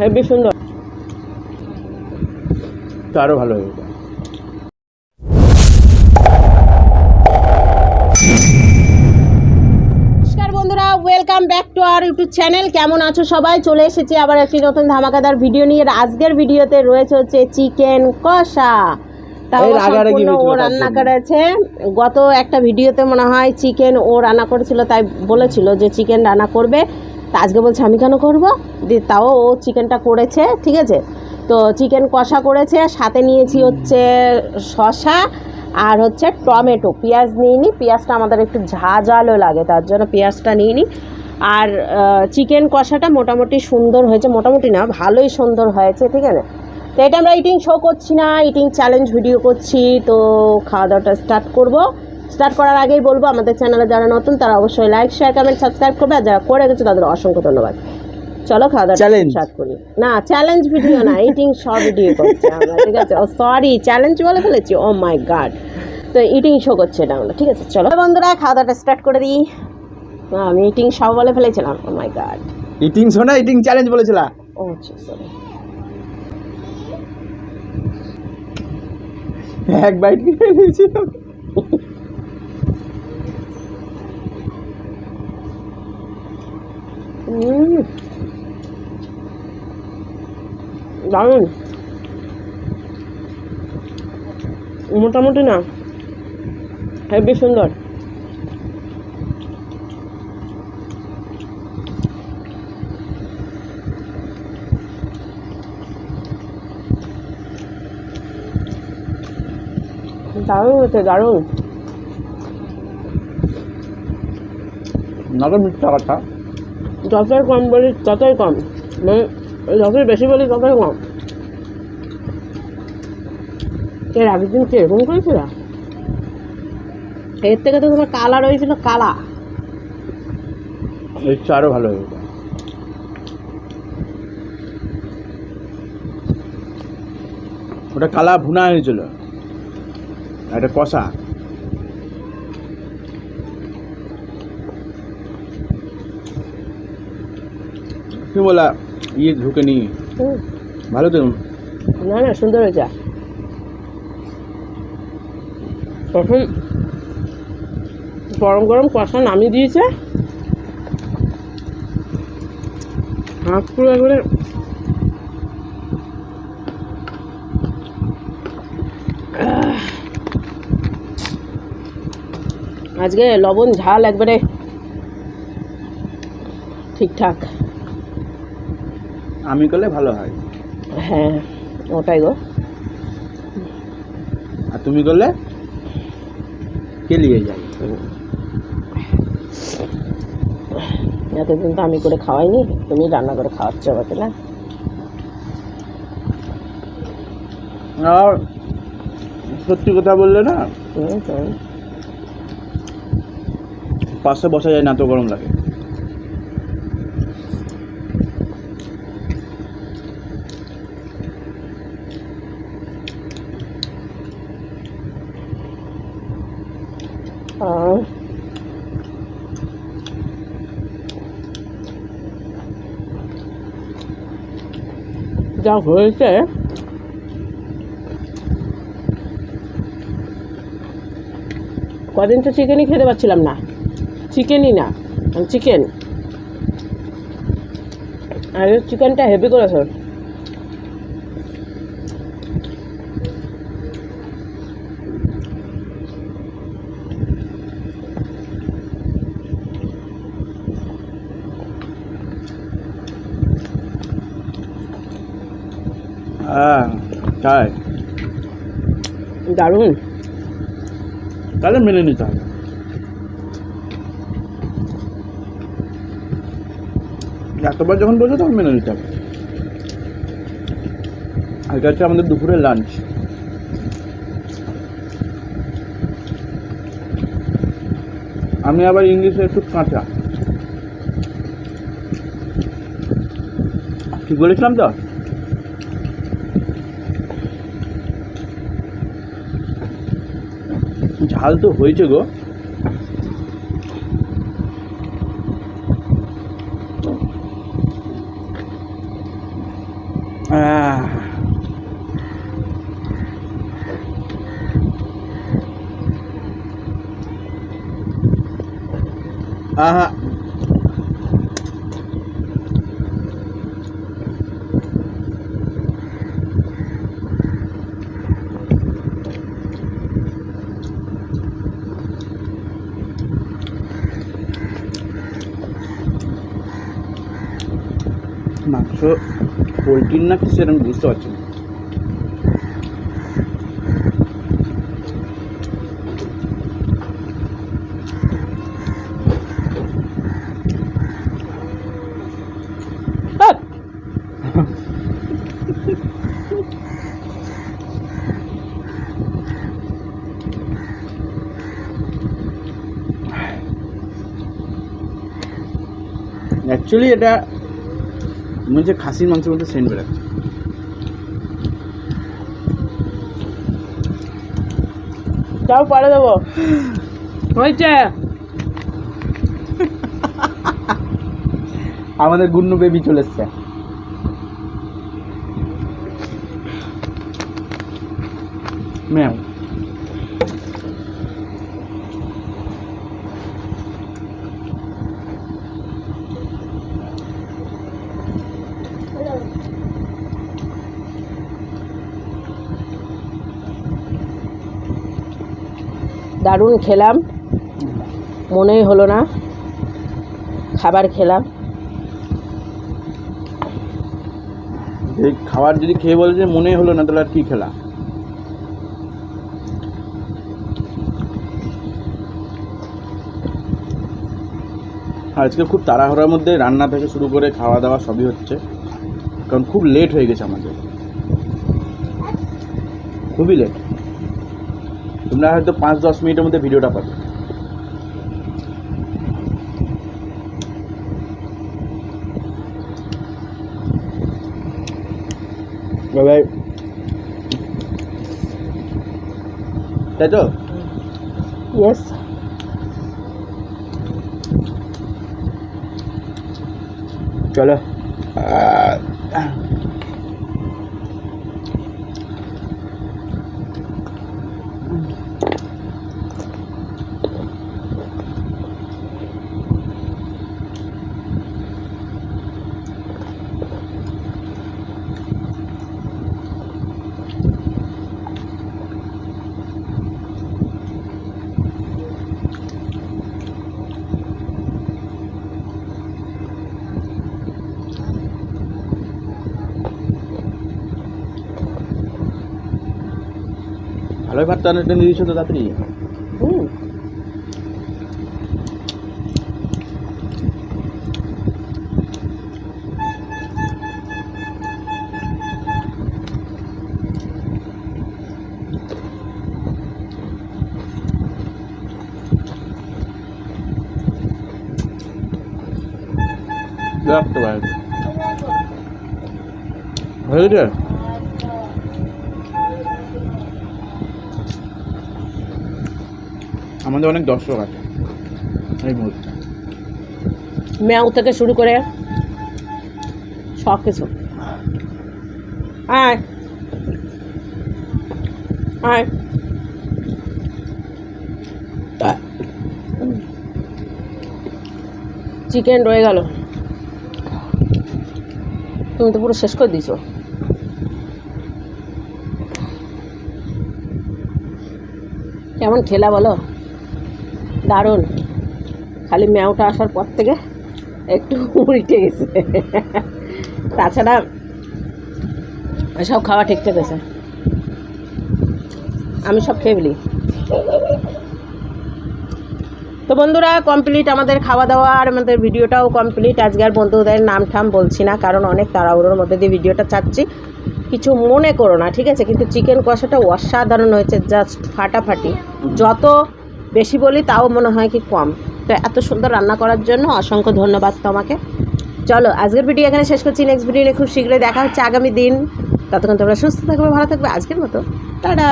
Heavy সুন্দর, আরো ভালো হয়ে যাবে। নমস্কার বন্ধুরা, welcome back to our YouTube channel. কেমন আছো সবাই? চলে এসেছি আবার একটি নতুন ধামাকাদার ভিডিও নিয়ে। আজকের ভিডিওতে রয়েছে হচ্ছে চিকেন কষা। তাও সম্পূর্ণ ও রান্না করেছে। গত একটা ভিডিওতে মনে হয় চিকেন ও রান্না করেছিল, তাই বলেছিল যে চিকেন রান্না করবে। তা আজকে বলছে আমি কেন করবো, দিয়ে তাও ও চিকেনটা করেছে। ঠিক আছে, তো চিকেন কষা করেছে, সাথে নিয়েছি হচ্ছে শসা আর হচ্ছে টমেটো। পেঁয়াজ নিইনি, পেঁয়াজটা আমাদের একটু ঝাঁঝালো লাগে, তার জন্য পেঁয়াজটা নিইনি। আর চিকেন কষাটা মোটামুটি সুন্দর হয়েছে, মোটামুটি না ভালোই সুন্দর হয়েছে। ঠিক আছে, তো এটা আমরা ইটিং শো করছি না, ইটিং চ্যালেঞ্জ ভিডিও করছি। তো খাওয়া দাওয়াটা স্টার্ট করার আগেই বলবো, আমাদের চ্যানেলে যারা নতুন তারা অবশ্যই লাইক, শেয়ার, কমেন্ট, সাবস্ক্রাইব করবে। আর যারা করে গেছে তাদের অসংখ্য ধন্যবাদ। চলো খাওয়া দাওয়া স্টার্ট করি। না, চ্যালেঞ্জ ভিডিও না, ইটিং শো ভিডিও করছি আমরা। ঠিক আছে, ও সরি, চ্যালেঞ্জ বলে ফেলেছি, ও মাই গড। তো ইটিং শো করছে এটা আমরা। ঠিক আছে, চলো বন্ধুরা খাওয়া দাওয়াটা স্টার্ট করে দিই। আমি ইটিং শো বলে ফেলেছিলাম, ও মাই গড। ইটিং শো না, ইটিং চ্যালেঞ্জ বলেছিলাম। ও আচ্ছা, সরি। এক বাইট খেয়ে নিয়েছিলাম। দারুণ, মোটামুটি না হেবি সুন্দর। দারুণ হচ্ছে, দারুণ। না তো মিথ্যা কথা, যতই কম বলি ততই কম, মানে যতই বেশি বলি ততই কম। এর আগের দিন কি এরকম করেছিল? এর থেকে তো তোমার কালা রয়েছিল, কালা। একটু আরো ভালো হয়ে যাবে। ওটা কালা ভুনা হয়েছিল, এটা কষা। কি বলা, ইয়ে ঢুকে নি ভালো তো। না না, সুন্দর হয়েছে। তখন গরম গরম কষা নামিয়ে দিয়েছে, হাত পুরো একবারে আজকে লবণ ঝাল একবারে ঠিকঠাক। আমি করলে ভালো হয়। হ্যাঁ, ওটাই গো। আর তুমি করলে কেলিয়ে যায়। এতদিন তো আমি করে খাওয়াইনি, তুমি রান্না করে খাওয়াচ্ছ আমাকে, না? আর সত্যি কথা বললে না, পাশে বসা যায় না, তো গরম লাগে। যা হয়েছে, কদিন তো চিকেনই খেতে পারছিলাম না। চিকেনই না, চিকেন। আর চিকেনটা হেভি করেছে। তাই দারুণ। তাহলে মেনে নিতে হবে। এতবার যখন বলছো তখন মেনে নিতে হবে। এটা হচ্ছে আমাদের দুপুরের লাঞ্চ। আমি আবার ইংলিশে একটু কাঁচা, ঠিক বলেছিলাম তো? ঝাল তো হয়েছে গো। আহা মাংস পোলট্রির না কিসের আমি বুঝতে পারছি না। অ্যাকচুয়ালি এটা মনে হচ্ছে খাসির মাংসের মধ্যে সেন্ট বেরোচ্ছে। যাও পরে দেবো হয়েছে। আমাদের গুন্নু বেবি চলে এসছে। ম্যাম দারুণ খেলাম, মনেই হলো না খাবার খেলাম। এই খাবার যদি খেয়ে বলে যে মনেই হলো না তাহলে আর কি খেলা। আজকে খুব তাড়াহুড়ার মধ্যে রান্না থেকে শুরু করে খাওয়া দাওয়া সবই হচ্ছে, কারণ খুব লেট হয়ে গেছে আমাদের, খুবই লেট। তোমরা হয়তো 5-10 মিনিটের মধ্যে ভিডিওটা পাবে। বাবাই তাই তো? ইয়েস। চলো ভালোই ভাত রান্নাটা নিয়ে দিয়েছো তো তাড়াতাড়ি। রাখতে পারে হয়ে গেছে। আমাদের অনেক দর্শক আছে এই মুহূর্তে, ম্যাও থেকে শুরু করে সব কিছু। আয় আয়, চিকেন রয়ে গেল, তুমি তো পুরো শেষ করে দিয়েছো। কেমন খেলা বলো? দারুণ। খালি ম্যাওটা আসার পর থেকে একটু উল্টে গেছে, তাছাড়া সব খাওয়া ঠিকঠাক আছে। আমি সব খেয়ে ফেলি। তো বন্ধুরা কমপ্লিট আমাদের খাওয়া দাওয়া, আর আমাদের ভিডিওটাও কমপ্লিট। আজকে আর বন্ধুদের নাম ঠাম বলছি না, কারণ অনেক তাড়াহুড়োর মধ্যে দিয়ে ভিডিওটা চাচ্ছি, কিছু মনে করো না, ঠিক আছে? কিন্তু চিকেন কষাটা অসাধারণ হয়েছে, জাস্ট ফাটাফাটি। যত বেশি বলি তাও মনে হয় কি কম। তো এত সুন্দর রান্না করার জন্য অসংখ্য ধন্যবাদ তোমাকে। চলো আজকের ভিডিও এখানে শেষ করছি, নেক্সট ভিডিও নিয়ে খুব শীঘ্রই দেখা হচ্ছে আগামী দিন। ততক্ষণ তোমরা সুস্থ থাকবে, ভালো থাকবে। আজকের মতো টাটা।